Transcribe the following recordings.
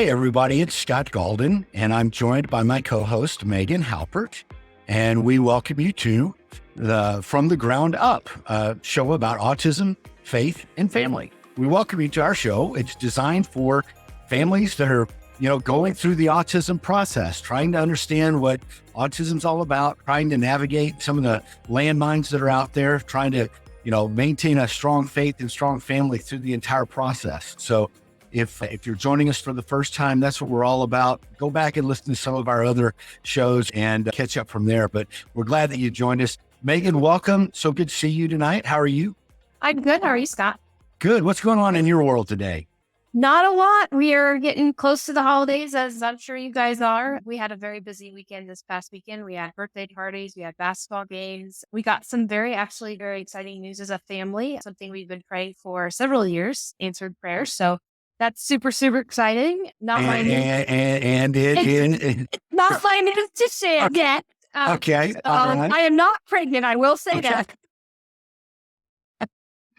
Hey, everybody, it's Scott Galden, and I'm joined by my co-host, Megan Halpert, and we welcome you to the From the Ground Up show about autism, faith, and family. We welcome you to our show. It's designed for families that are, going through the autism process, trying to understand what autism's all about, trying to navigate some of the landmines that are out there, trying to, maintain a strong faith and strong family through the entire process. So if you're joining us for the first time, that's what we're all about. Go back and listen to some of our other shows and catch up from there. But we're glad that you joined us. Megan, welcome. So good to see you tonight. How are you? I'm good. How are you, Scott? Good. What's going on in your world today? Not a lot. We are getting close to the holidays, as I'm sure you guys are. We had a very busy weekend this past weekend. We had birthday parties. We had basketball games. We got some very exciting news as a family, something we've been praying for several years, answered prayers. So that's super, super exciting. Not my news to share yet. Okay. Right. I am not pregnant. I will say that.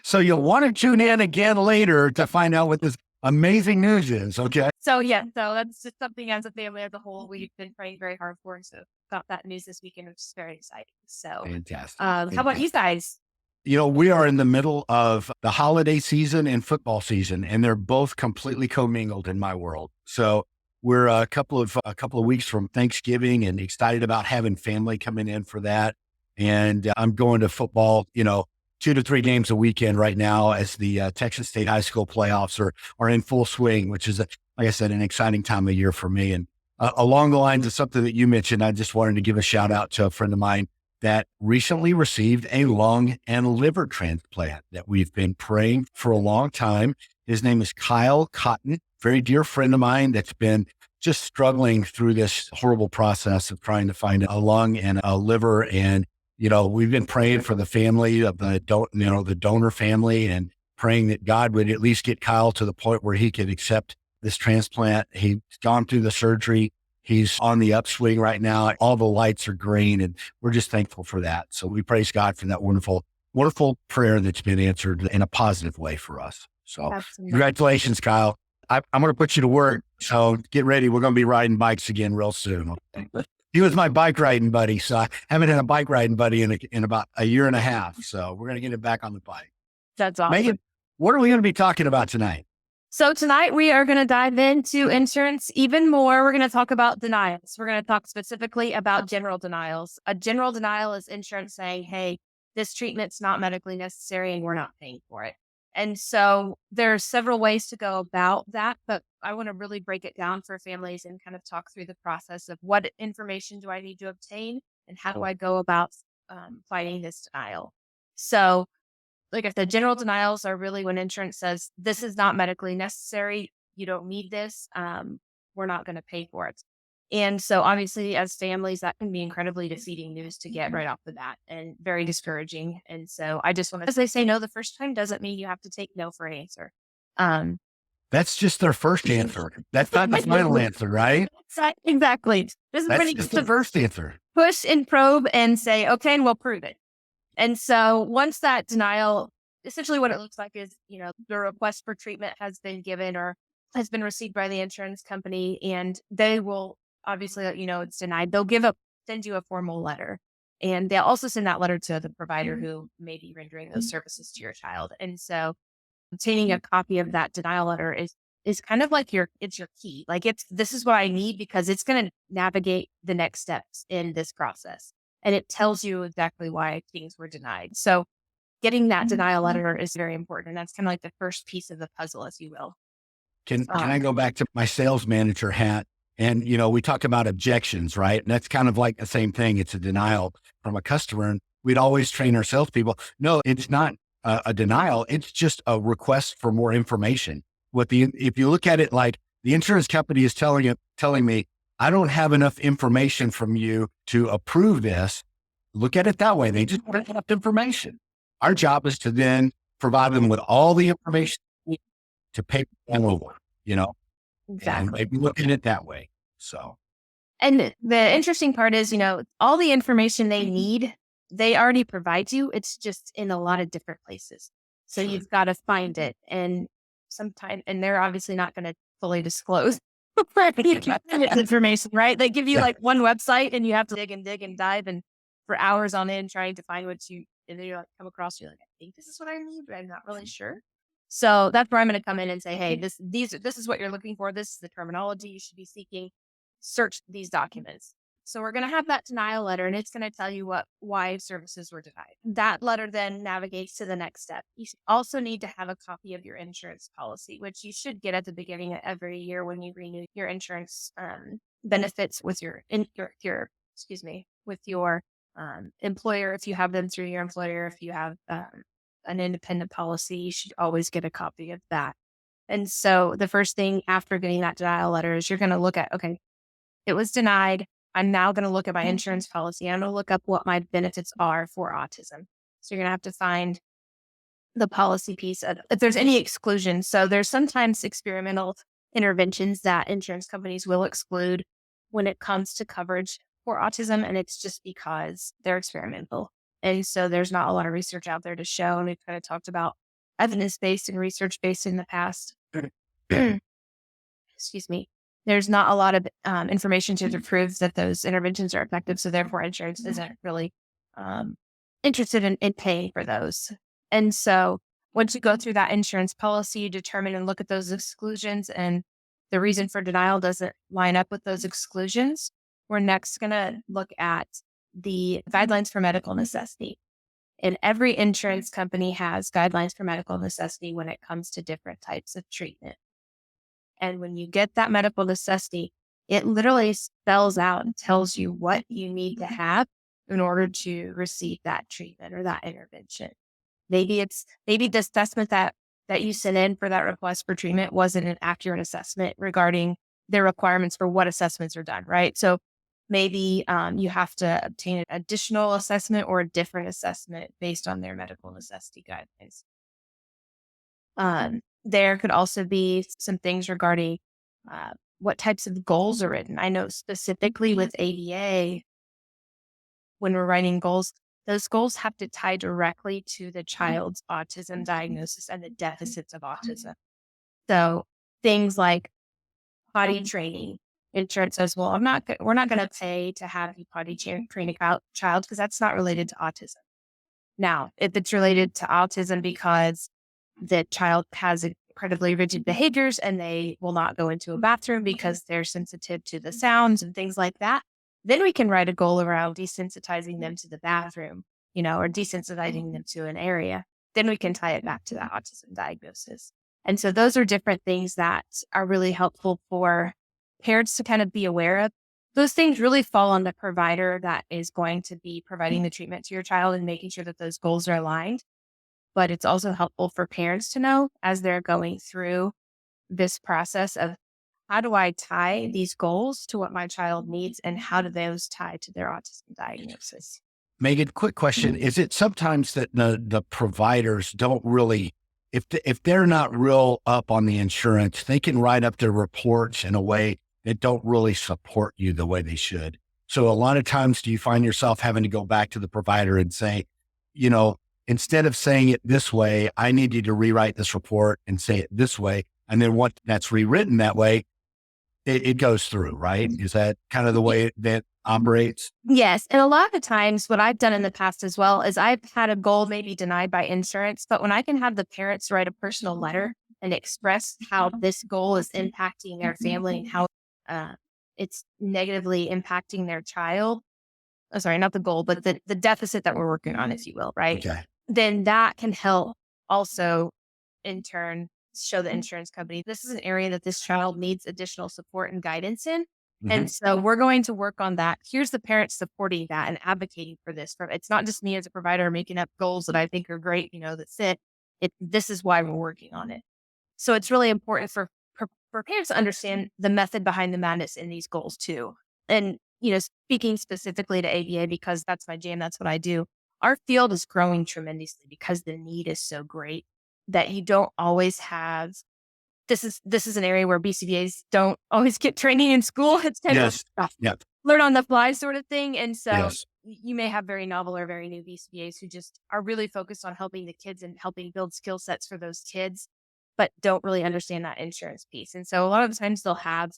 So you'll want to tune in again later to find out what this amazing news is. Okay. So that's just something as a family as a whole we've been praying very hard for. So got that news this weekend, which is very exciting. So fantastic. How about you guys? We are in the middle of the holiday season and football season, and they're both completely commingled in my world. So we're a couple of weeks from Thanksgiving and excited about having family coming in for that. And I'm going to football, 2 to 3 games a weekend right now as the Texas State High School playoffs are in full swing, which is, like I said, an exciting time of year for me. And along the lines of something that you mentioned, I just wanted to give a shout out to a friend of mine that recently received a lung and liver transplant that we've been praying for a long time. His name is Kyle Cotton, very dear friend of mine that's been just struggling through this horrible process of trying to find a lung and a liver. And, we've been praying for the family of the donor family and praying that God would at least get Kyle to the point where he could accept this transplant. He's gone through the surgery. He's on the upswing right now. All the lights are green, and we're just thankful for that. So we praise God for that wonderful, wonderful prayer that's been answered in a positive way for us. So congratulations, Kyle. I'm going to put you to work. So get ready. We're going to be riding bikes again real soon. Okay? He was my bike riding buddy. So I haven't had a bike riding buddy in about a year and a half. So we're going to get him back on the bike. That's awesome. Megan, what are we going to be talking about tonight? So tonight we are going to dive into insurance even more. We're going to talk about denials. We're going to talk specifically about general denials. A general denial is insurance saying, hey, this treatment's not medically necessary and we're not paying for it. And so there are several ways to go about that, but I want to really break it down for families and kind of talk through the process of what information do I need to obtain and how do I go about fighting this denial. So like I said, general denials are really when insurance says, this is not medically necessary. You don't need this. We're not going to pay for it. And so obviously as families, that can be incredibly defeating news to get right off the bat and very discouraging. And so I just want to, as they say no the first time doesn't mean you have to take no for an answer. That's just their first answer. That's not the final answer, right? Exactly. This That's is just the first answer. Push and probe and say, okay, and we'll prove it. And so once that denial, essentially what it looks like is, the request for treatment has been given or has been received by the insurance company, and they will obviously let you know it's denied. They'll send you a formal letter, and they'll also send that letter to the provider who may be rendering those services to your child. And so obtaining a copy of that denial letter is kind of like it's your key. Like this is what I need because it's going to navigate the next steps in this process. And it tells you exactly why things were denied. So getting that denial letter is very important. And that's kind of like the first piece of the puzzle, if you will. Can I go back to my sales manager hat? And, we talk about objections, right? And that's kind of like the same thing. It's a denial from a customer. And we'd always train our salespeople. No, it's not a denial. It's just a request for more information. If you look at it like the insurance company is telling me, I don't have enough information from you to approve this. Look at it that way. They just want enough information. Our job is to then provide them with all the information to pay them over, Exactly. And maybe look at it that way. So, and the interesting part is, all the information they need, they already provide you. It's just in a lot of different places. So you've got to find it. And they're obviously not going to fully disclose information, right? They give you like one website and you have to dig and dive and for hours on end trying to find and then you're like come across, you're like, I think this is what I need, but I'm not really sure. So that's where I'm going to come in and say, hey, this is what you're looking for. This is the terminology you should be seeking. Search these documents. So we're going to have that denial letter and it's going to tell you why services were denied. That letter then navigates to the next step. You also need to have a copy of your insurance policy, which you should get at the beginning of every year when you renew your insurance benefits with with your employer. If you have them through your employer, if you have an independent policy, you should always get a copy of that. And so the first thing after getting that denial letter is you're going to look at, okay, it was denied. I'm now going to look at my insurance policy. I'm going to look up what my benefits are for autism. So you're going to have to find the policy piece if there's any exclusions. So there's sometimes experimental interventions that insurance companies will exclude when it comes to coverage for autism. And it's just because they're experimental. And so there's not a lot of research out there to show. And we've kind of talked about evidence-based and research-based in the past. Excuse me. There's not a lot of information to prove that those interventions are effective. So therefore, insurance isn't really interested in paying for those. And so once you go through that insurance policy, you determine and look at those exclusions and the reason for denial doesn't line up with those exclusions. We're next going to look at the guidelines for medical necessity. And every insurance company has guidelines for medical necessity when it comes to different types of treatment. And when you get that medical necessity, it literally spells out and tells you what you need to have in order to receive that treatment or that intervention. Maybe the assessment that you sent in for that request for treatment wasn't an accurate assessment regarding their requirements for what assessments are done, right? So maybe you have to obtain an additional assessment or a different assessment based on their medical necessity guidelines. There could also be some things regarding what types of goals are written. I know specifically with ABA, when we're writing goals, those goals have to tie directly to the child's autism diagnosis and the deficits of autism. So things like potty training. Insurance says, well, we're not going to pay to have you potty train a child because that's not related to autism. Now, if it's related to autism because the child has incredibly rigid behaviors and they will not go into a bathroom because they're sensitive to the sounds and things like that, then we can write a goal around desensitizing them to the bathroom, or desensitizing them to an area. Then we can tie it back to that autism diagnosis. And so those are different things that are really helpful for parents to kind of be aware of. Those things really fall on the provider that is going to be providing the treatment to your child and making sure that those goals are aligned. But it's also helpful for parents to know as they're going through this process of how do I tie these goals to what my child needs and how do those tie to their autism diagnosis? Megan, quick question. Is it sometimes that the providers don't really, if they're not real up on the insurance, they can write up their reports in a way that don't really support you the way they should? So a lot of times do you find yourself having to go back to the provider and say, instead of saying it this way, I need you to rewrite this report and say it this way. And then what that's rewritten that way, it goes through, right? Is that kind of the way that operates? Yes. And a lot of the times what I've done in the past as well is I've had a goal maybe denied by insurance, but when I can have the parents write a personal letter and express how this goal is impacting their family and how it's negatively impacting their child. Oh, sorry, not the goal, but the deficit that we're working on, if you will, right? Okay. Then that can help also in turn show the insurance company, this is an area that this child needs additional support and guidance in. Mm-hmm. And so we're going to work on that. Here's the parents supporting that and advocating for this. It's not just me as a provider making up goals that I think are great, that's it. This is why we're working on it. So it's really important for parents to understand the method behind the madness in these goals too. And, speaking specifically to ABA, because that's my jam, that's what I do. Our field is growing tremendously because the need is so great that you don't always have. This is an area where BCBAs don't always get training in school. It's kind of learn on the fly sort of thing. And so you may have very novel or very new BCBAs who just are really focused on helping the kids and helping build skill sets for those kids, but don't really understand that insurance piece. And so a lot of the times they'll have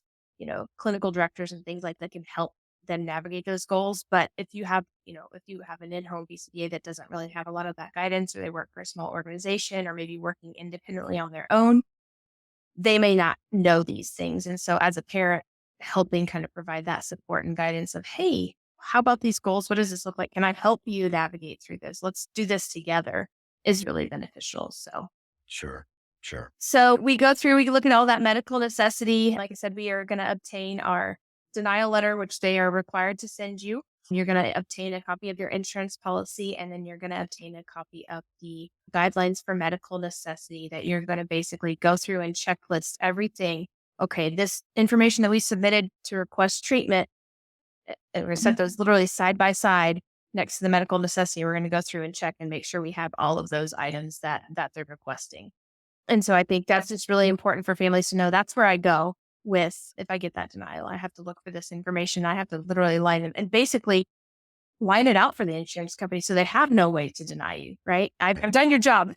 clinical directors and things like that can help them navigate those goals. But if you have, if you have an in-home BCBA that doesn't really have a lot of that guidance, or they work for a small organization or maybe working independently on their own, they may not know these things. And so as a parent, helping kind of provide that support and guidance of, hey, how about these goals? What does this look like? Can I help you navigate through this? Let's do this together is really beneficial. So Sure. Sure. so we look at all that medical necessity. Like I said, we are going to obtain our denial letter, which they are required to send you. You're going to obtain a copy of your insurance policy, and then you're going to obtain a copy of the guidelines for medical necessity that you're going to basically go through and checklist everything. Okay, this information that we submitted to request treatment, we're going to set those literally side by side next to the medical necessity. We're going to go through and check and make sure we have all of those items that they're requesting. And so I think that's just really important for families to know. That's where I go with, if I get that denial, I have to look for this information. I have to literally line it and basically line it out for the insurance company so they have no way to deny you, right? I've done your job.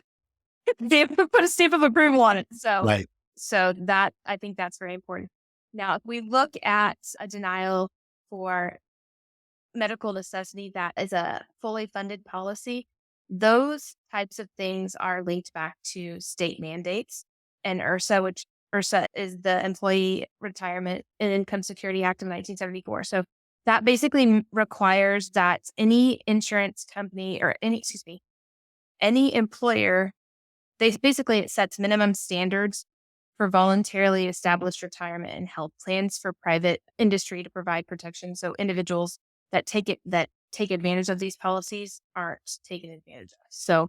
They have to put a stamp of approval on it. Right. So that, I think that's very important. Now, if we look at a denial for medical necessity that is a fully funded policy, those types of things are linked back to state mandates and IRSA, which IRSA is the Employee Retirement and Income Security Act of 1974. So that basically requires that any insurance company or any employer, it sets minimum standards for voluntarily established retirement and health plans for private industry to provide protection. So individuals that take advantage of these policies aren't taken advantage of. So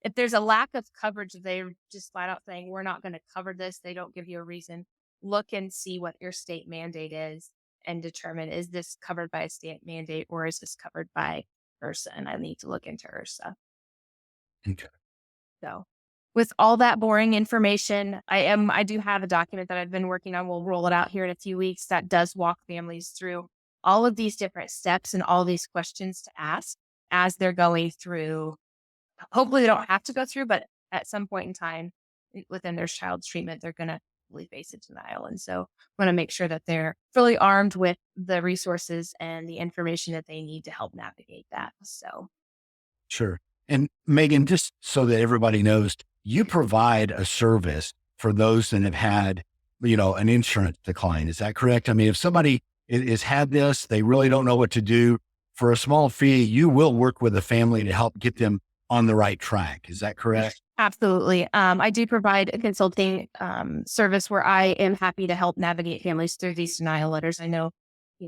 if there's a lack of coverage, they're just flat out saying, we're not going to cover this. They don't give you a reason. Look and see what your state mandate is and determine, is this covered by a state mandate or is this covered by IRSA? And I need to look into IRSA. Okay. So with all that boring information, I do have a document that I've been working on. We'll roll it out here in a few weeks that does walk families through all of these different steps and all these questions to ask as they're going through. Hopefully they don't have to go through, but at some point in time within their child's treatment, they're going to face a denial. And so want to make sure that they're fully armed with the resources and the information that they need to help navigate that. So. Sure. And Megan, just so that everybody knows, you provide a service for those that have had, an insurance decline. Is that correct? I mean, if somebody has had this, they really don't know what to do. For a small fee, you will work with a family to help get them on the right track. Is that correct? Absolutely. I do provide a consulting service where I am happy to help navigate families through these denial letters. I know,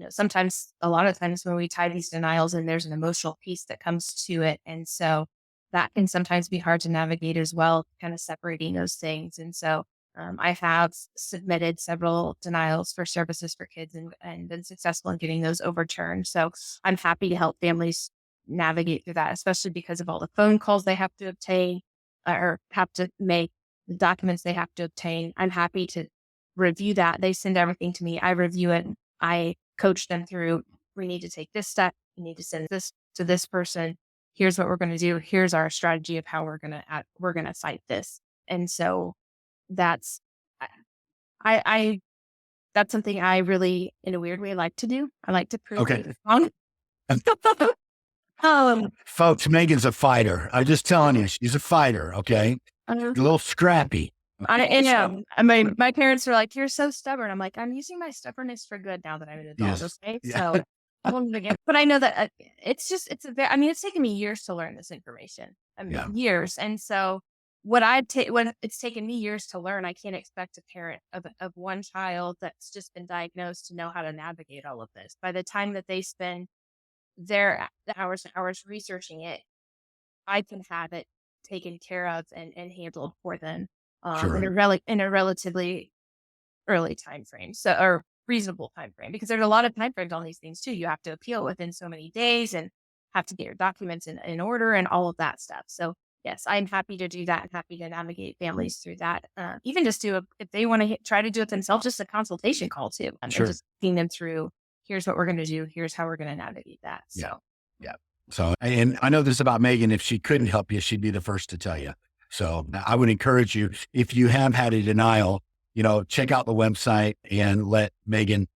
sometimes, a lot of times when we tie these denials and there's an emotional piece that comes to it. And so that can sometimes be hard to navigate as well, kind of separating those things. And so I have submitted several denials for services for kids and been successful in getting those overturned. So I'm happy to help families navigate through that, especially because of all the phone calls they have to obtain or have to make, the documents they have to obtain. I'm happy to review that. They send everything to me. I review it. I coach them through, we need to take this step. We need to send this to this person. Here's what we're going to do. Here's our strategy of how we're going to fight this. And so that's, that's something I really, in a weird way, like to do. I like to prove it wrong. Folks, Megan's a fighter. I'm just telling you, she's a fighter. Okay. A little scrappy. I know. I mean, my parents are like, you're so stubborn. I'm like, I'm using my stubbornness for good now that I'm an adult. Yes. Okay. Yeah. So but I know that it's taken me years to learn this information. Years. And so when it's taken me years to learn, I can't expect a parent of one child that's just been diagnosed to know how to navigate all of this. By the time that they spend their hours and hours researching it, I can have it taken care of and handled for them Sure. in a relatively early time frame. So, or reasonable time frame, because there's a lot of time frames on these things too. You have to appeal within so many days and have to get your documents in order and all of that stuff. So yes, I'm happy to do that and happy to navigate families through that. Even just if they want to try to do it themselves, just a consultation call too. And just seeing them through, here's what we're going to do. Here's how we're going to navigate that. So. Yeah. So, and I know this about Megan, if she couldn't help you, she'd be the first to tell you. So I would encourage you, if you have had a denial, check out the website and let Megan,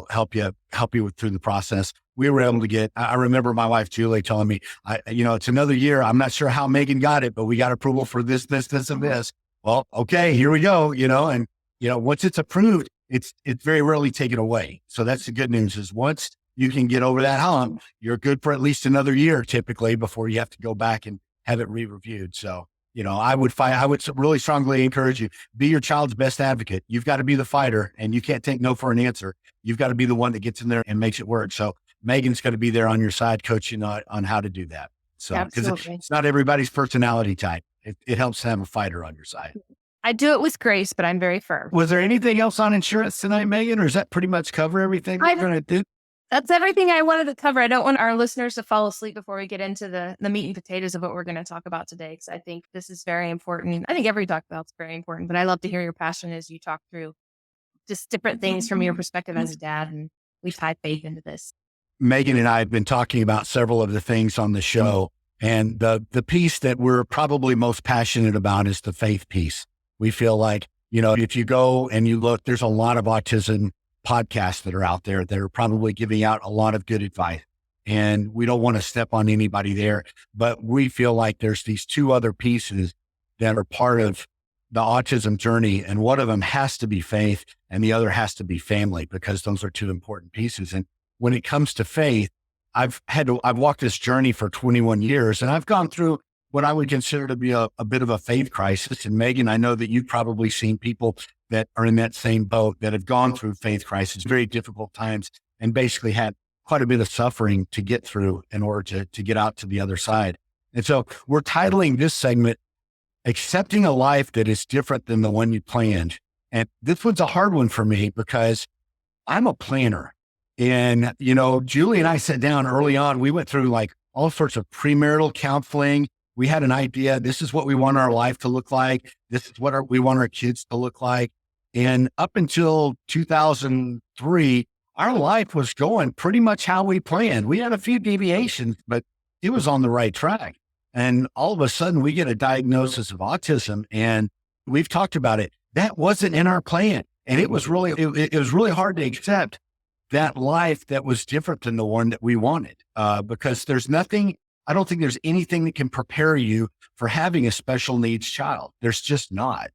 help you through the process. We were able to get, I remember my wife, Julie, telling me, it's another year. I'm not sure how Megan got it, but we got approval for this, and this. Well, okay, here we go, and, once it's approved, it's very rarely taken away. So that's the good news is once you can get over that hump, you're good for at least another year typically before you have to go back and have it re-reviewed. So, I would really strongly encourage you, be your child's best advocate. You've got to be the fighter and you can't take no for an answer. You've got to be the one that gets in there and makes it work. So Megan's going to be there on your side, coaching on how to do that. So, because it's not everybody's personality type. It helps to have a fighter on your side. I do it with grace, but I'm very firm. Was there anything else on insurance tonight, Megan, or does that pretty much cover everything we're going to do? That's everything I wanted to cover. I don't want our listeners to fall asleep before we get into the meat and potatoes of what we're going to talk about today, because I think this is very important. I think every talk about is very important, but I love to hear your passion as you talk through just different things from your perspective as a dad, and we tie faith into this. Megan and I have been talking about several of the things on the show, and the piece that we're probably most passionate about is the faith piece. We feel like, if you go and you look, there's a lot of autism podcasts that are out there that are probably giving out a lot of good advice. And we don't want to step on anybody there, but we feel like there's these two other pieces that are part of the autism journey. And one of them has to be faith and the other has to be family, because those are two important pieces. And when it comes to faith, I've walked this journey for 21 years and I've gone through what I would consider to be a bit of a faith crisis. And Megan, I know that you've probably seen people that are in that same boat that have gone through faith crisis, very difficult times, and basically had quite a bit of suffering to get through in order to get out to the other side. And so we're titling this segment, Accepting a Life That Is Different Than the One You Planned. And this one's a hard one for me because I'm a planner. And, Julie and I sat down early on, we went through like all sorts of premarital counseling. We had an idea. This is what we want our life to look like. This is what we want our kids to look like. And up until 2003, our life was going pretty much how we planned. We had a few deviations, but it was on the right track. And all of a sudden we get a diagnosis of autism, and we've talked about it. That wasn't in our plan. And it was really hard to accept that life that was different than the one that we wanted, because I don't think there's anything that can prepare you for having a special needs child. There's just not.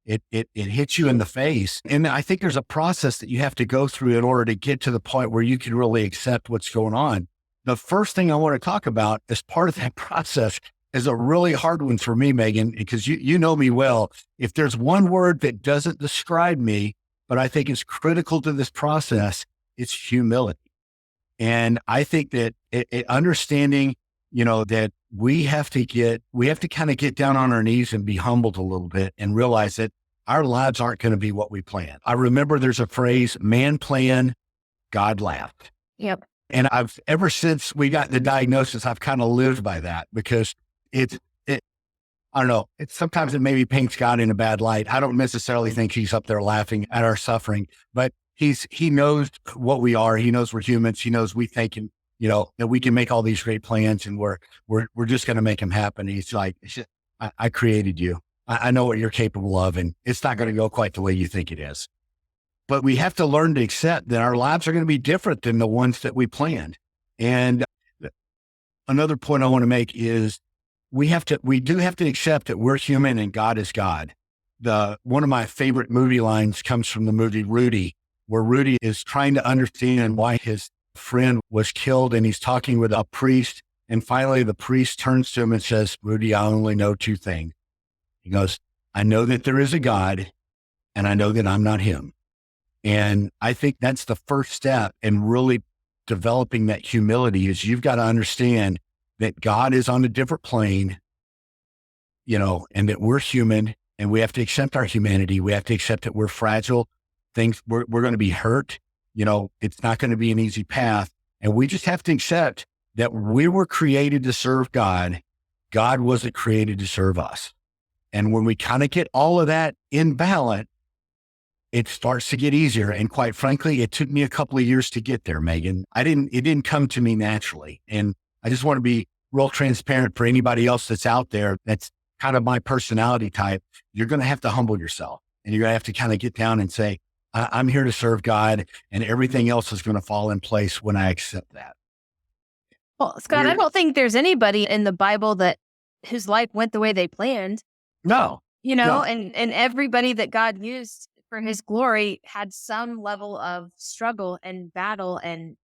It hits you in the face. And I think there's a process that you have to go through in order to get to the point where you can really accept what's going on. The first thing I want to talk about as part of that process is a really hard one for me, Megan, because you know me well. If there's one word that doesn't describe me, but I think is critical to this process, it's humility. And I think that understanding, that we have to kind of get down on our knees and be humbled a little bit and realize that our lives aren't going to be what we plan. I remember there's a phrase, man planned, God laughed. Yep. And ever since we got the diagnosis, I've kind of lived by that, because I don't know, sometimes it maybe paints God in a bad light. I don't necessarily think he's up there laughing at our suffering, but he knows what we are. He knows we're humans. He knows we think, that we can make all these great plans and we're just going to make them happen. He's like, I created you. I know what you're capable of, and it's not going to go quite the way you think it is. But we have to learn to accept that our lives are going to be different than the ones that we planned. And another point I want to make is we do have to accept that we're human and God is God. One of my favorite movie lines comes from the movie Rudy, where Rudy is trying to understand why his friend was killed, and he's talking with a priest. And finally, the priest turns to him and says, Rudy, I only know two things. He goes, I know that there is a God, and I know that I'm not him. And I think that's the first step in really developing that humility, is you've got to understand that God is on a different plane, and that we're human, and we have to accept our humanity. We have to accept that we're fragile. We're going to be hurt. It's not going to be an easy path. And we just have to accept that we were created to serve God. God wasn't created to serve us. And when we kind of get all of that in balance, it starts to get easier. And quite frankly, it took me a couple of years to get there, Megan. It didn't come to me naturally. And I just want to be real transparent for anybody else that's out there. That's kind of my personality type. You're going to have to humble yourself. And you're going to have to kind of get down and say, I'm here to serve God, and everything else is going to fall in place when I accept that. Well, Scott, I don't think there's anybody in the Bible whose life went the way they planned. No, no. And everybody that God used for his glory had some level of struggle and battle, and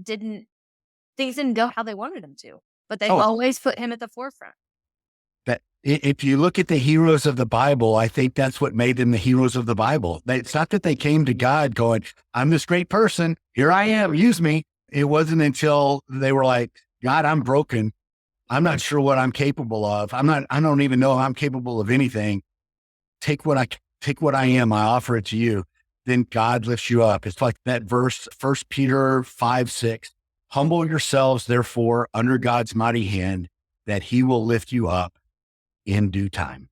things didn't go how they wanted them to, but they've always put him at the forefront. That if you look at the heroes of the Bible, I think that's what made them the heroes of the Bible. It's not that they came to God going, I'm this great person. Here I am. Use me. It wasn't until they were like, God, I'm broken. I'm not sure what I'm capable of. I don't even know if I'm capable of anything. Take what I am. I offer it to you. Then God lifts you up. It's like that verse, 1 Peter 5:6, humble yourselves, therefore, under God's mighty hand, that he will lift you up in due time.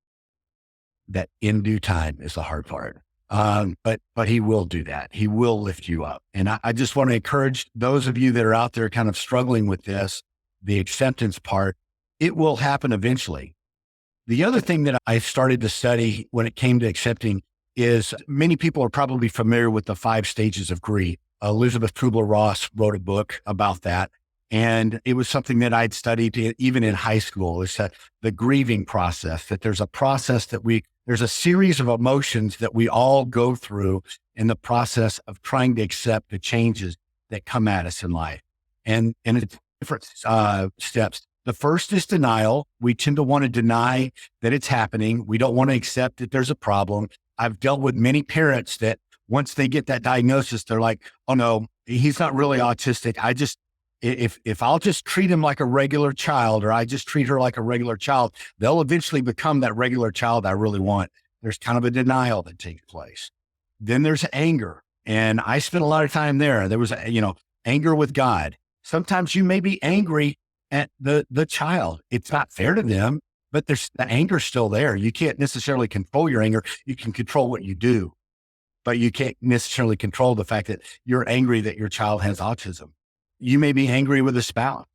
That in due time is the hard part. But he will do that. He will lift you up. And I just want to encourage those of you that are out there kind of struggling with this, the acceptance part, it will happen eventually. The other thing that I started to study when it came to accepting is many people are probably familiar with the 5 stages of grief. Elizabeth Kubler-Ross wrote a book about that. And it was something that I'd studied even in high school. It's the grieving process, that there's a process there's a series of emotions that we all go through in the process of trying to accept the changes that come at us in life. And it's different steps. The first is denial. We tend to want to deny that it's happening. We don't want to accept that there's a problem. I've dealt with many parents that once they get that diagnosis, they're like, oh no, he's not really autistic. If I'll just treat him like a regular child, or I just treat her like a regular child, they'll eventually become that regular child I really want. There's kind of a denial that takes place. Then there's anger. And I spent a lot of time there. There was, anger with God. Sometimes you may be angry at the child. It's not fair to them, but the anger's still there. You can't necessarily control your anger. You can control what you do, but you can't necessarily control the fact that you're angry that your child has autism. You may be angry with a spouse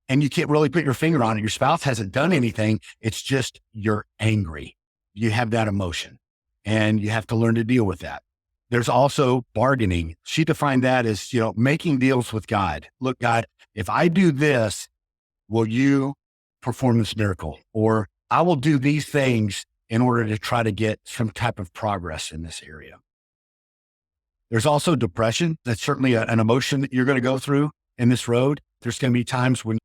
and you can't really put your finger on it. Your spouse hasn't done anything. It's just you're angry. You have that emotion and you have to learn to deal with that. There's also bargaining. She defined that as, making deals with God. Look, God, if I do this, will you perform this miracle? Or I will do these things in order to try to get some type of progress in this area. There's also depression. That's certainly an emotion that you're going to go through in this road. There's going to be times when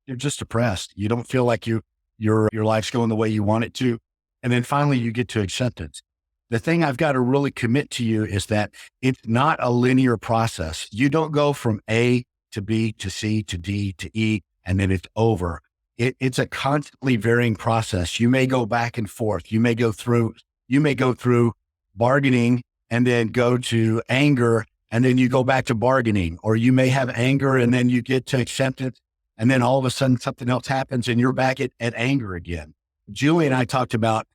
you're just depressed. You don't feel like your life's going the way you want it to. And then finally you get to acceptance. The thing I've got to really commit to you is that it's not a linear process. You don't go from A to B to C to D to E, and then it's over. It's a constantly varying process. You may go back and forth. You may go through bargaining and then go to anger, and then you go back to bargaining, or you may have anger and then you get to acceptance, and then all of a sudden something else happens and you're back at anger again. Julie and I talked about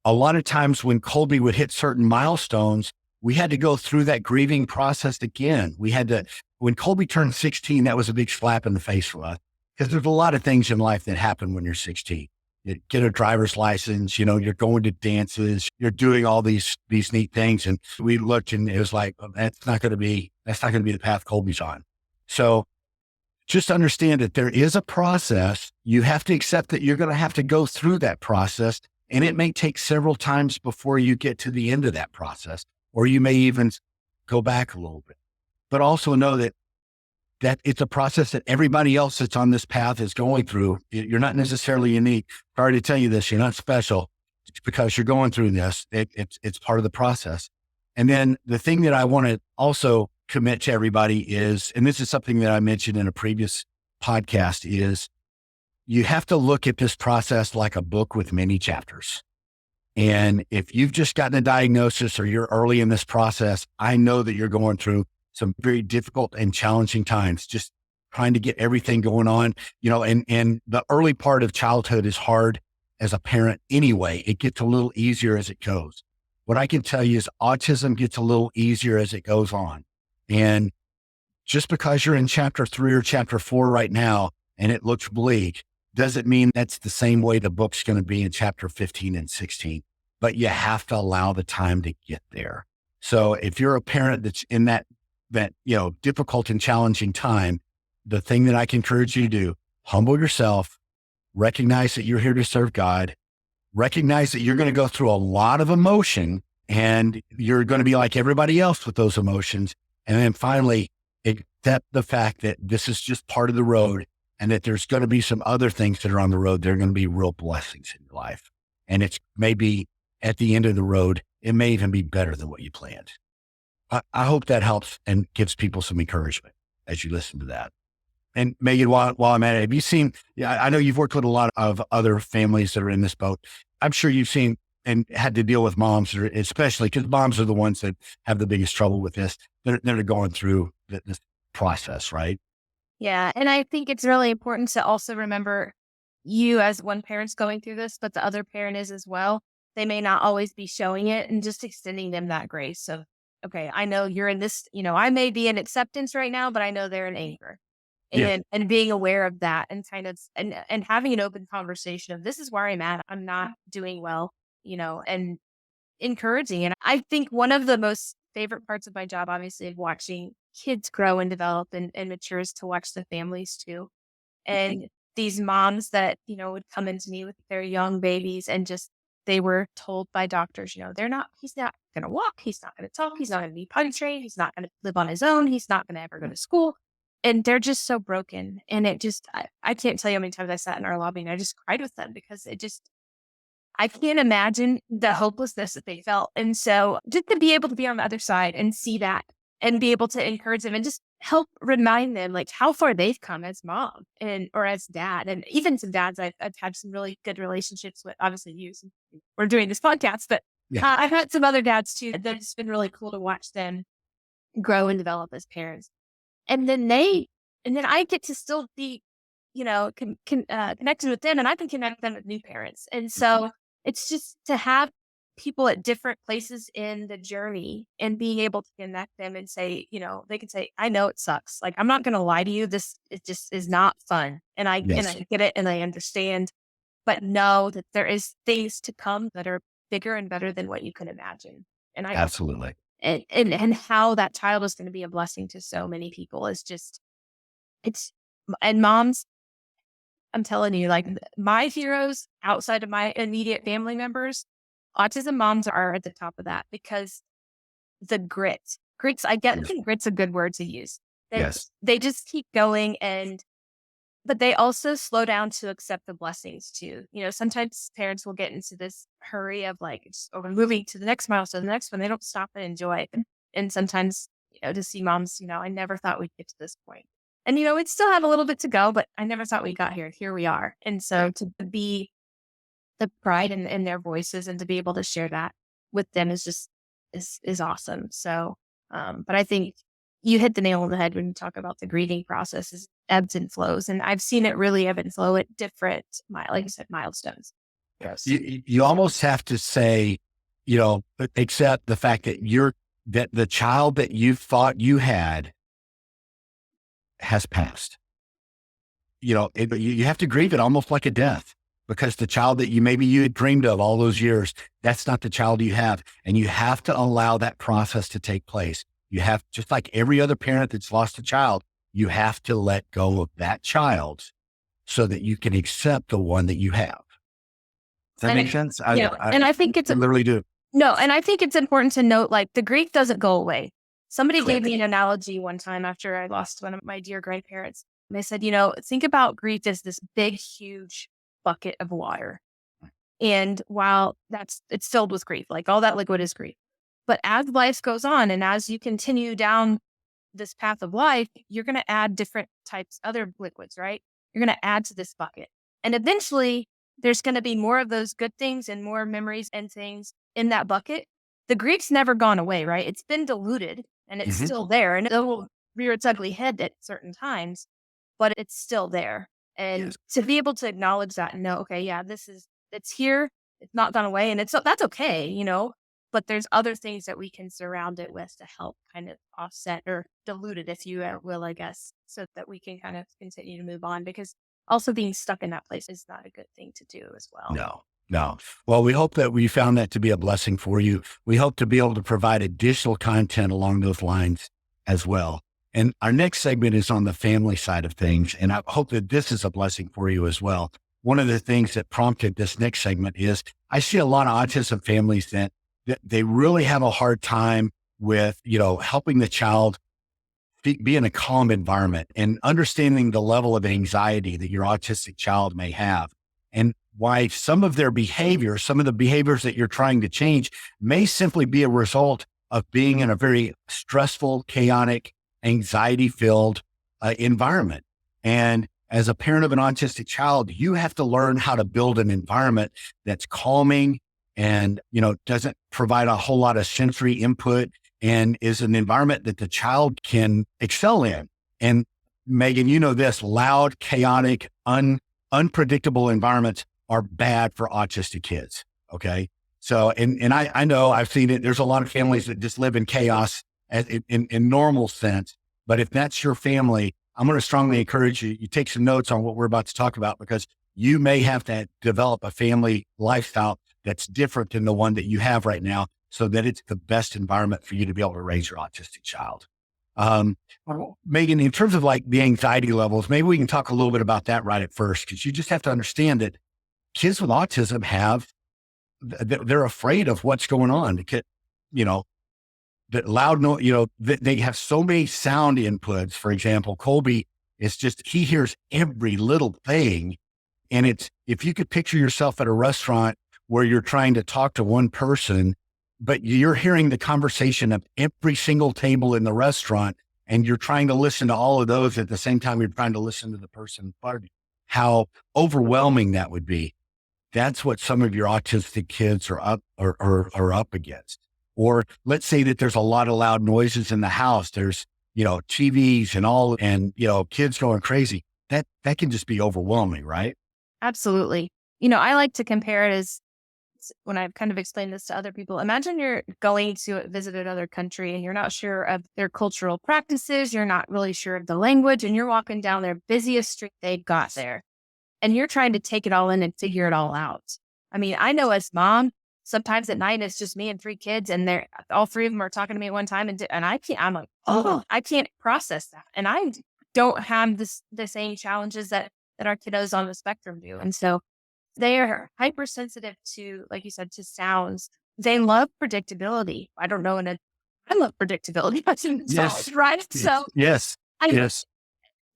a lot of times when Colby would hit certain milestones, we had to go through that grieving process again. When Colby turned 16, that was a big slap in the face for us, because there's a lot of things in life that happen when you're 16. You get a driver's license, you're going to dances, you're doing all these neat things. And we looked and it was like, that's not going to be the path Colby's on. So just understand that there is a process. You have to accept that you're going to have to go through that process, and it may take several times before you get to the end of that process, or you may even go back a little bit, but also know that it's a process that everybody else that's on this path is going through. You're not necessarily unique. Sorry to tell you this, you're not special. It's because you're going through this. It's part of the process. And then the thing that I want to also commit to everybody is, and this is something that I mentioned in a previous podcast, is you have to look at this process like a book with many chapters. And if you've just gotten a diagnosis or you're early in this process, I know that you're going through some very difficult and challenging times, just trying to get everything going on, and the early part of childhood is hard as a parent anyway. It gets a little easier as it goes. What I can tell you is autism gets a little easier as it goes on. And just because you're in chapter 3 or chapter 4 right now, and it looks bleak, doesn't mean that's the same way the book's going to be in chapter 15 and 16. but you have to allow the time to get there. So if you're a parent that's in that, difficult and challenging time, the thing that I can encourage you to do, humble yourself, recognize that you're here to serve God, recognize that you're going to go through a lot of emotion and you're going to be like everybody else with those emotions. And then finally, accept the fact that this is just part of the road and that there's going to be some other things that are on the road. They're going to be real blessings in your life. And it's maybe at the end of the road, it may even be better than what you planned. I hope that helps and gives people some encouragement as you listen to that. And Megan, while I'm at it, have you seen, I know you've worked with a lot of other families that are in this boat. I'm sure you've seen and had to deal with moms, especially because moms are the ones that have the biggest trouble with this. They're going through this process, right? Yeah. And I think it's really important to also remember you as one parent's going through this, but the other parent is as well. They may not always be showing it, and just extending them that grace of, okay, I know you're in this, I may be in acceptance right now, but I know they're in anger. Yeah, And being aware of that and kind of and having an open conversation of, this is where I'm at. I'm not doing well, and encouraging. And I think one of the most favorite parts of my job, obviously, of watching kids grow and develop and mature, is to watch the families too. And these moms that, would come into me with their young babies and just, they were told by doctors, he's not going to walk. He's not going to talk. He's not going to be potty trained. He's not going to live on his own. He's not going to ever go to school. And they're just so broken. And it just, I can't tell you how many times I sat in our lobby and I just cried with them, because I can't imagine the hopelessness that they felt. And so just to be able to be on the other side and see that and be able to encourage them and just help remind them like how far they've come as mom or as dad. And even some dads I've had some really good relationships with, obviously you, since we're doing this podcast, but yeah, I've had some other dads too. That's been really cool to watch them grow and develop as parents. And then I get to still be, connected with them, and I can connect them with new parents. And so it's just to have people at different places in the journey and being able to connect them and say, they can say, I know it sucks. Like, I'm not going to lie to you. It just is not fun. And I yes, get it and I understand, but know that there is things to come that are bigger and better than what you can imagine. And absolutely. and how that child is going to be a blessing to so many people is just, and moms, I'm telling you, like, my heroes outside of my immediate family members, autism moms are at the top of that, because the grits, I Yes, think grit's a good word to use. yes, They just keep going, but they also slow down to accept the blessings too. Sometimes parents will get into this hurry of like, we're moving to the next milestone, the next one. They don't stop and enjoy it. And sometimes, to see moms, I never thought we'd get to this point. And, we'd still have a little bit to go, but I never thought we got here. Here we are. And so to be the pride in their voices and to be able to share that with them is just, is awesome. So, but I think you hit the nail on the head when you talk about the grieving process is ebbs and flows. And I've seen it really ebb and flow at different, like you said, milestones. yes. You almost have to say, accept the fact that the child that you thought you had has passed. You have to grieve it almost like a death, because the child that you had dreamed of all those years, that's not the child you have. And you have to allow that process to take place. You have, just like every other parent that's lost a child, you have to let go of that child so that you can accept the one that you have. Does that And make sense? and I think I literally do. no, and I think it's important to note, like, the grief doesn't go away. Somebody gave Correct. me an analogy one time after I lost one of my dear grandparents. And they said, think about grief as this big, huge bucket of water. And while it's filled with grief, like all that liquid is grief. But as life goes on and as you continue down this path of life, you're going to add different types, other liquids, right? You're going to add to this bucket. And eventually there's going to be more of those good things and more memories and things in that bucket. The grief's never gone away, right? It's been diluted and it's Mhm. still there, and it will rear its ugly head at certain times, but it's still there. And Yes, to be able to acknowledge that and know, okay, yeah, it's here. It's not gone away, and that's okay, but there's other things that we can surround it with to help kind of offset or dilute it, if you will, I guess, so that we can kind of continue to move on, because also being stuck in that place is not a good thing to do as well. no, No. Well, we hope that we found that to be a blessing for you. We hope to be able to provide additional content along those lines as well. And our next segment is on the family side of things. And I hope that this is a blessing for you as well. One of the things that prompted this next segment is I see a lot of autism families that they really have a hard time with, helping the child be in a calm environment and understanding the level of anxiety that your autistic child may have, and why some of the behaviors that you're trying to change may simply be a result of being in a very stressful, chaotic, anxiety filled environment. And as a parent of an autistic child, you have to learn how to build an environment that's calming and, doesn't provide a whole lot of sensory input and is an environment that the child can excel in. And Megan, this loud, chaotic, unpredictable environments are bad for autistic kids. Okay. So, and I know I've seen it. There's a lot of families that just live in chaos in normal sense. But if that's your family, I'm going to strongly encourage you take some notes on what we're about to talk about, because you may have to develop a family lifestyle that's different than the one that you have right now, so that it's the best environment for you to be able to raise your autistic child. Megan, in terms of like the anxiety levels, maybe we can talk a little bit about that right at first, because you just have to understand that kids with autism they're afraid of what's going on. That loud noise, they have so many sound inputs. For example, Colby he hears every little thing. And if you could picture yourself at a restaurant where you're trying to talk to one person, but you're hearing the conversation of every single table in the restaurant, and you're trying to listen to all of those at the same time you're trying to listen to the person party, how overwhelming that would be. That's what some of your autistic kids are up against. Or let's say that there's a lot of loud noises in the house. There's, TVs and kids going crazy. That can just be overwhelming, right? Absolutely. I like to compare it as, when I've kind of explained this to other people, imagine you're going to visit another country and you're not sure of their cultural practices. You're not really sure of the language, and you're walking down their busiest street they've got there, and you're trying to take it all in and figure it all out. I mean, I know as mom, sometimes at night, it's just me and 3 kids, and all 3 of them are talking to me at one time. And I can't, I'm like, I can't process that. And I don't have the same challenges that our kiddos on the spectrum do. And so they are hypersensitive to, like you said, to sounds. They love predictability. I don't know. I love predictability. Yes. Right. So yes.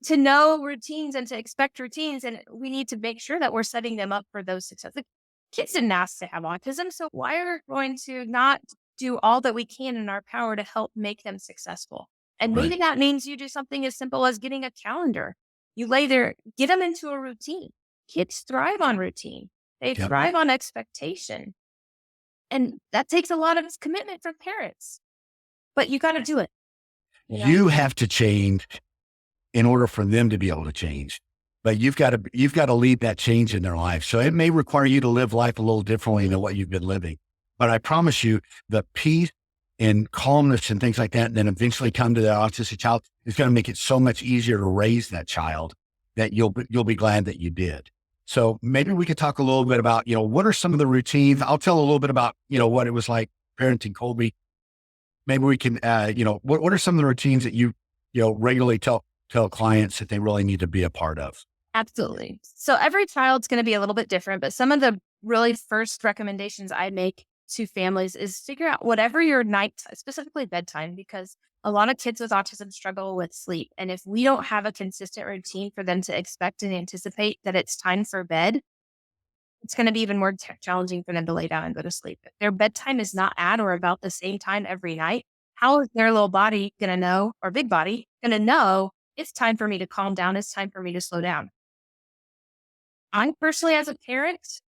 To know routines and to expect routines. And we need to make sure that we're setting them up for those successes. Kids didn't ask to have autism. So why are we going to not do all that we can in our power to help make them successful? And maybe that means you do something as simple as getting a calendar. You get them into a routine. Kids thrive on routine. They thrive on expectation. And that takes a lot of commitment from parents, but you got to do it. You have to change in order for them to be able to change, but you've got to lead that change in their life. So it may require you to live life a little differently than what you've been living, but I promise you the peace and calmness and things like that, and then eventually come to that autistic child, is going to make it so much easier to raise that child that you'll be glad that you did. So maybe we could talk a little bit about, what are some of the routines? I'll tell a little bit about, what it was like parenting Colby. Maybe we can, what are some of the routines that you regularly tell clients that they really need to be a part of? Absolutely. So every child's going to be a little bit different, but some of the really first recommendations I make to families is figure out whatever your night, specifically bedtime, because a lot of kids with autism struggle with sleep. And if we don't have a consistent routine for them to expect and anticipate that it's time for bed, it's going to be even more challenging for them to lay down and go to sleep. If their bedtime is not at or about the same time every night, how is their little body going to know, or big body going to know, it's time for me to calm down, it's time for me to slow down? I personally, as a parent,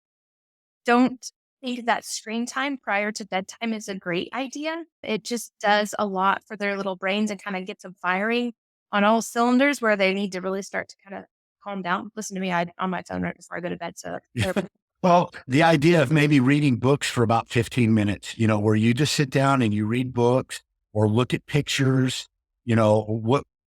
don't think that screen time prior to bedtime is a great idea. It just does a lot for their little brains and kind of gets them firing on all cylinders where they need to really start to kind of calm down. Listen to me, I'm on my phone right before I go to bed. So well, the idea of maybe reading books for about 15 minutes, where you just sit down and you read books or look at pictures,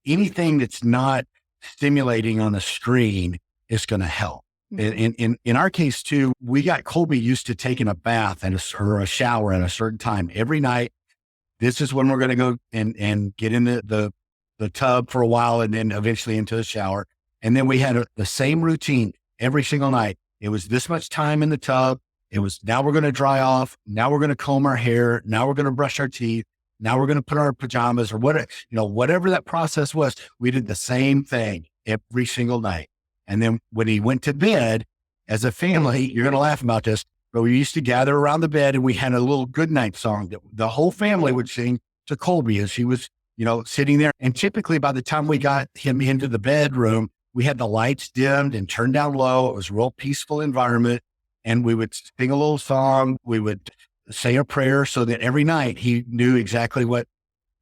anything that's not stimulating on the screen is going to help. In our case too, we got Colby used to taking a bath or a shower at a certain time every night. This is when we're going to go and get in the tub for a while and then eventually into the shower. And then we had the same routine every single night. It was this much time in the tub. It was, now we're going to dry off. Now we're going to comb our hair. Now we're going to brush our teeth. Now we're going to put our pajamas or whatever that process was. We did the same thing every single night. And then when he went to bed as a family, you're going to laugh about this, but we used to gather around the bed and we had a little goodnight song that the whole family would sing to Colby as he was, sitting there. And typically by the time we got him into the bedroom, we had the lights dimmed and turned down low. It was a real peaceful environment. And we would sing a little song. We would say a prayer so that every night he knew exactly what,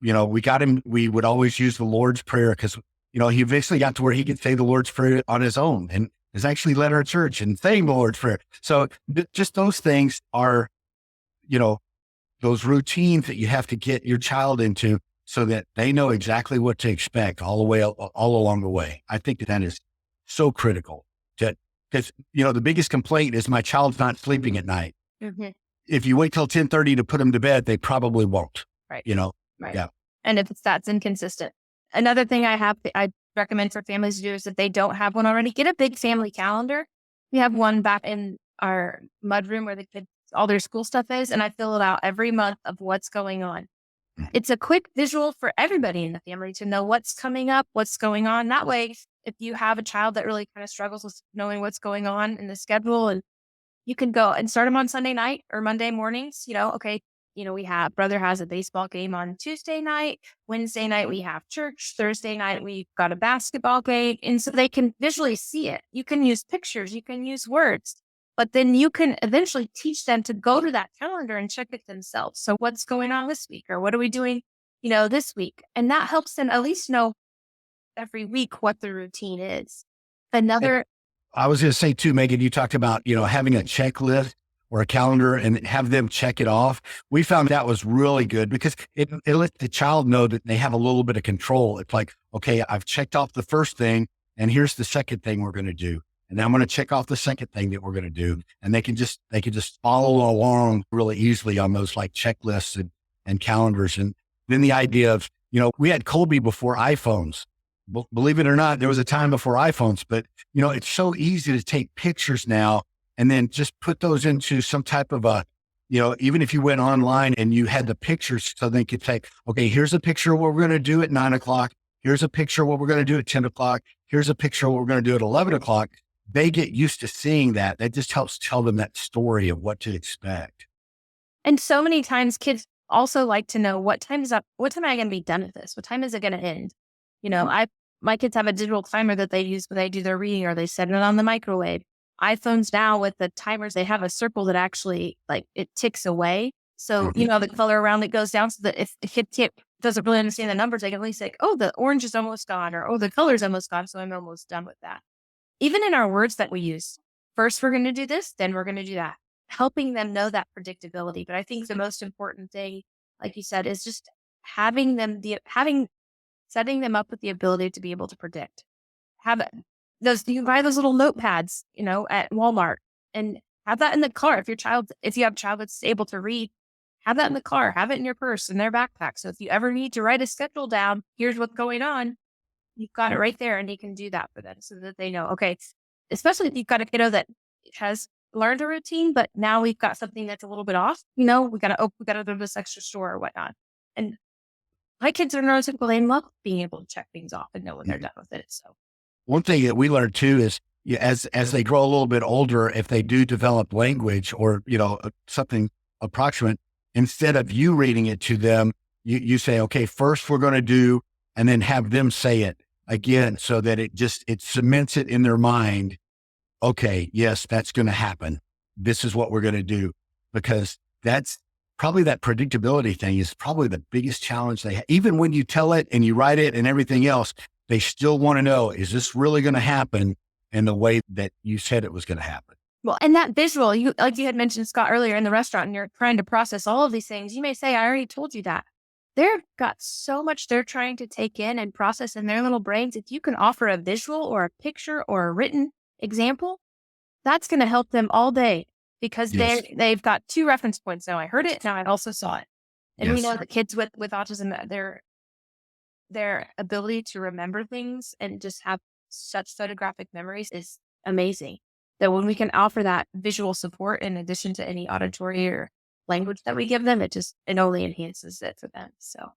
we got him. We would always use the Lord's Prayer because, he eventually got to where he could say the Lord's Prayer on his own and has actually led our church and saying the Lord's Prayer. So just those things are, those routines that you have to get your child into so that they know exactly what to expect all along the way. I think that is so critical because, the biggest complaint is my child's not sleeping at night. Mm-hmm. If you wait till 10:30 to put them to bed, they probably won't, right. Right. Yeah. And if that's inconsistent. Another thing I recommend for families to do is if they don't have one already, get a big family calendar. We have one back in our mudroom where the kids, all their school stuff is, and I fill it out every month of what's going on. It's a quick visual for everybody in the family to know what's coming up, what's going on. That way, if you have a child that really kind of struggles with knowing what's going on in the schedule, and you can go and start them on Sunday night or Monday mornings, okay, brother has a baseball game on Tuesday night, Wednesday night we have church, Thursday night we've got a basketball game. And so they can visually see it. You can use pictures, you can use words, but then you can eventually teach them to go to that calendar and check it themselves. So what's going on this week or what are we doing, this week? And that helps them at least know every week what the routine is. I was going to say too, Megan, you talked about, having a checklist or a calendar and have them check it off. We found that was really good because it lets the child know that they have a little bit of control. It's like, okay, I've checked off the first thing and here's the second thing we're going to do. And then I'm going to check off the second thing that we're going to do. And they can just follow along really easily on those like checklists and calendars. And then the idea of, we had Colby before iPhones. Believe it or not, there was a time before iPhones, but it's so easy to take pictures now and then just put those into some type of even if you went online and you had the pictures so they could say, okay, here's a picture of what we're going to do at 9:00. Here's a picture of what we're going to do at 10:00. Here's a picture of what we're going to do at 11:00. They get used to seeing that. That just helps tell them that story of what to expect. And so many times kids also like to know what time am I going to be done with this? What time is it going to end? My kids have a digital timer that they use when they do their reading or they set it on the microwave. iPhones now with the timers, they have a circle that actually it ticks away. So, the color around it goes down so that if the kid doesn't really understand the numbers, they can at least say, oh, the orange is almost gone or, oh, the color's almost gone. So I'm almost done with that. Even in our words that we use, first we're going to do this, then we're going to do that, helping them know that predictability. But I think the most important thing, like you said, is just setting them up with the ability to be able to predict. You can buy those little notepads, at Walmart and have that in the car. If you have a child that's able to read, have that in the car, have it in your purse, in their backpack. So if you ever need to write a schedule down, here's what's going on. You've got it right there and you can do that for them so that they know, okay, especially if you've got a kiddo that has learned a routine, but now we've got something that's a little bit off, we got to go to this extra store or whatnot. And my kids are neurotypical. They love being able to check things off and know when they're done with it. So one thing that we learned too is as they grow a little bit older, if they do develop language or, something approximate, instead of you reading it to them, you say, okay, first we're going to do, and then have them say it again so that it cements it in their mind. Okay, yes, that's going to happen. This is what we're going to do, because that's probably that predictability thing is probably the biggest challenge they have. Even when you tell it and you write it and everything else, they still want to know, is this really going to happen in the way that you said it was going to happen? Well, and that visual, like you had mentioned, Scott, earlier in the restaurant, and you're trying to process all of these things. You may say, I already told you that. They've got so much they're trying to take in and process in their little brains. If you can offer a visual or a picture or a written example, that's going to help them all day because Yes. they've got 2 reference points now. I heard it, now I also saw it. And we Yes. know that kids with autism, their ability to remember things and just have such photographic memories is amazing. That when we can offer that visual support in addition to any auditory or language that we give them, it only enhances it for them. So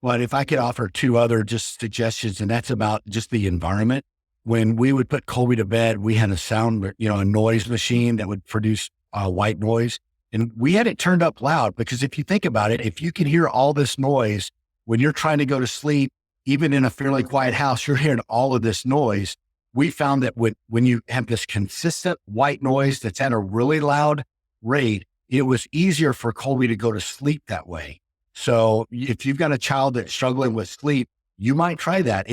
Well, if I could offer 2 other just suggestions, and that's about just the environment. When we would put Colby to bed, we had a noise machine that would produce white noise. And we had it turned up loud because if you think about it, if you can hear all this noise when you're trying to go to sleep, even in a fairly quiet house, you're hearing all of this noise. We found that when you have this consistent white noise that's at a really loud rate, it was easier for Colby to go to sleep that way. So if you've got a child that's struggling with sleep, you might try that.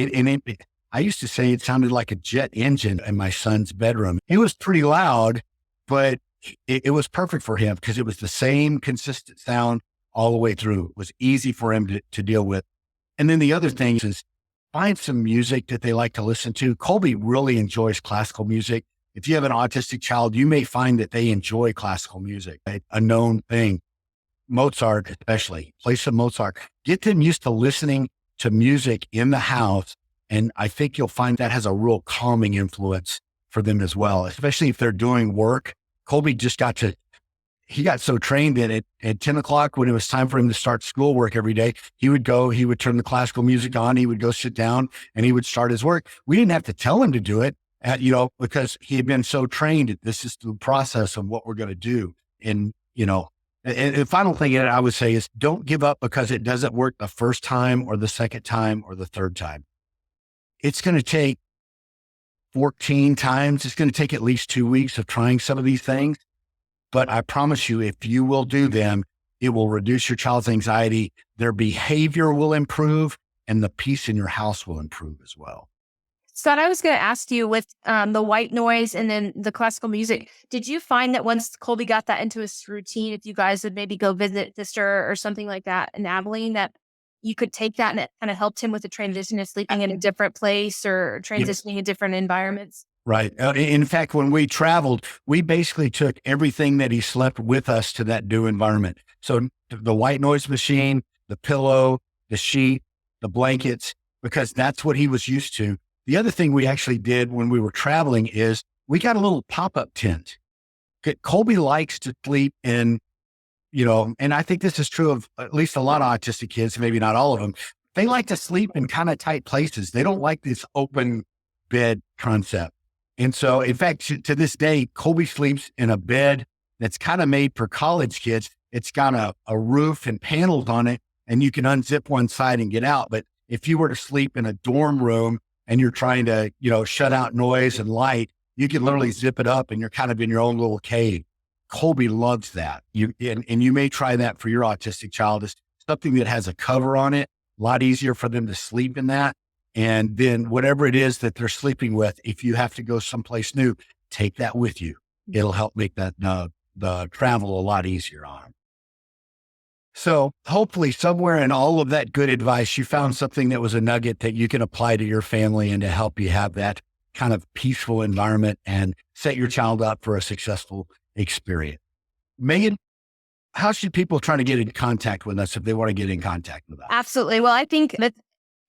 I used to say it sounded like a jet engine in my son's bedroom. It was pretty loud, but it was perfect for him because it was the same consistent sound all the way through. It was easy for him to deal with. And then the other thing is find some music that they like to listen to. Colby really enjoys classical music. If you have an autistic child, you may find that they enjoy classical music, a known thing. Mozart, especially, play some Mozart, get them used to listening to music in the house. And I think you'll find that has a real calming influence for them as well, especially if they're doing work. Colby he got so trained that at 10 o'clock, when it was time for him to start schoolwork every day, he would turn the classical music on, he would go sit down and he would start his work. We didn't have to tell him to do it, because he had been so trained. This is the process of what we're going to do. And the final thing that I would say is don't give up because it doesn't work the first time or the second time or the third time. It's going to take 14 times. It's going to take at least 2 weeks of trying some of these things. But I promise you, if you will do them, it will reduce your child's anxiety. Their behavior will improve and the peace in your house will improve as well. Scott, I was going to ask you with the white noise and then the classical music, did you find that once Colby got that into his routine, if you guys would maybe go visit sister or something like that in Abilene, that you could take that and it kind of helped him with the transition of sleeping in a different place or transitioning in different environments? Right. In fact, when we traveled, we basically took everything that he slept with us to that new environment. So the white noise machine, the pillow, the sheet, the blankets, because that's what he was used to. The other thing we actually did when we were traveling is we got a little pop-up tent. Colby likes to sleep in, and I think this is true of at least a lot of autistic kids, maybe not all of them. They like to sleep in kind of tight places. They don't like this open bed concept. And so, in fact, to this day, Colby sleeps in a bed that's kind of made for college kids. It's got a roof and panels on it, and you can unzip one side and get out. But if you were to sleep in a dorm room and you're trying to, shut out noise and light, you can literally zip it up and you're kind of in your own little cave. Colby loves that. And you may try that for your autistic child. It's something that has a cover on it, a lot easier for them to sleep in that. And then whatever it is that they're sleeping with, if you have to go someplace new, take that with you. It'll help make that the travel a lot easier on them. So hopefully somewhere in all of that good advice, you found something that was a nugget that you can apply to your family and to help you have that kind of peaceful environment and set your child up for a successful experience. Megan, how should people try to get in contact with us if they want to get in contact with us? Absolutely. Well, I think that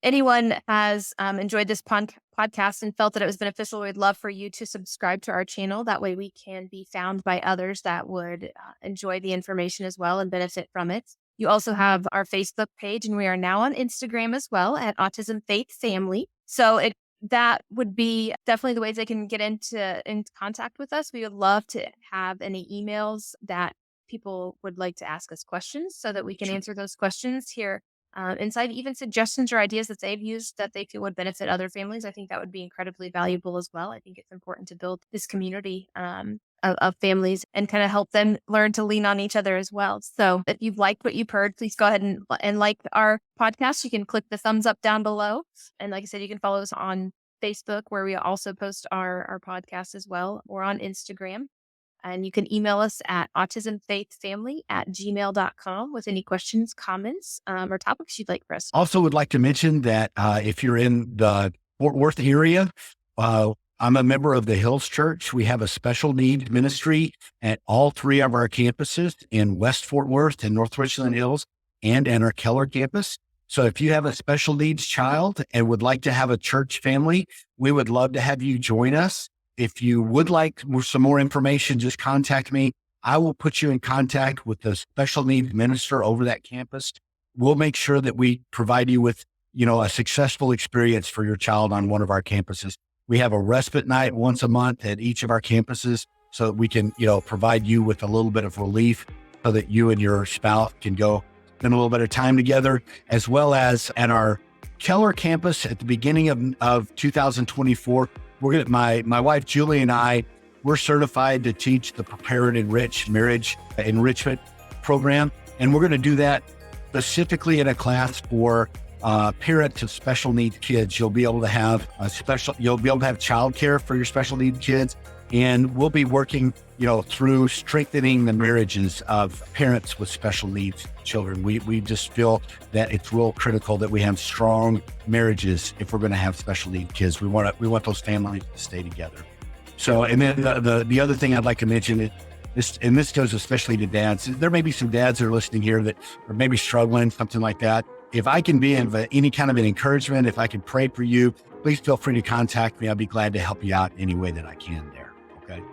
anyone has enjoyed this podcast and felt that it was beneficial, we'd love for you to subscribe to our channel. That way we can be found by others that would enjoy the information as well and benefit from it. You also have our Facebook page, and we are now on Instagram as well at Autism Faith Family. So that would be definitely the ways they can get into contact with us. We would love to have any emails that people would like to ask us questions so that we can answer those questions here. Inside, even suggestions or ideas that they've used that they feel would benefit other families. I think that would be incredibly valuable as well. I think it's important to build this community of families and kind of help them learn to lean on each other as well. So if you've liked what you've heard, please go ahead and like our podcast. You can click the thumbs up down below. And like I said, you can follow us on Facebook, where we also post our podcast as well, or on Instagram. And you can email us at autismfaithfamily@gmail.com with any questions, comments, or topics you'd like for us. Also would like to mention that if you're in the Fort Worth area, I'm a member of the Hills Church. We have a special needs ministry at all 3 of our campuses in West Fort Worth and North Richland Hills and at our Keller campus. So if you have a special needs child and would like to have a church family, we would love to have you join us. If you would like some more information, just contact me. I will put you in contact with the special needs minister over that campus. We'll make sure that we provide you with, a successful experience for your child on one of our campuses. We have a respite night once a month at each of our campuses so that we can, provide you with a little bit of relief so that you and your spouse can go spend a little bit of time together, as well as at our Keller campus at the beginning of 2024. My wife, Julie, and I, we're certified to teach the Prepare and Enrich marriage enrichment program. And we're going to do that specifically in a class for parents of special needs kids. You'll be able to have childcare for your special needs kids. And we'll be working, through strengthening the marriages of parents with special needs children. We just feel that it's real critical that we have strong marriages if we're going to have special needs kids. We want those families to stay together. So, and then the other thing I'd like to mention is this goes especially to dads. There may be some dads that are listening here that are maybe struggling, something like that. If I can be any kind of an encouragement, if I can pray for you, please feel free to contact me. I'll be glad to help you out any way that I can there. Okay.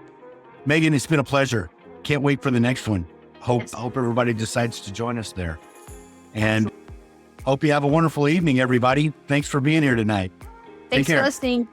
Megan, it's been a pleasure. Can't wait for the next one. Hope everybody decides to join us there. And hope you have a wonderful evening, everybody. Thanks for being here tonight. Thanks for listening.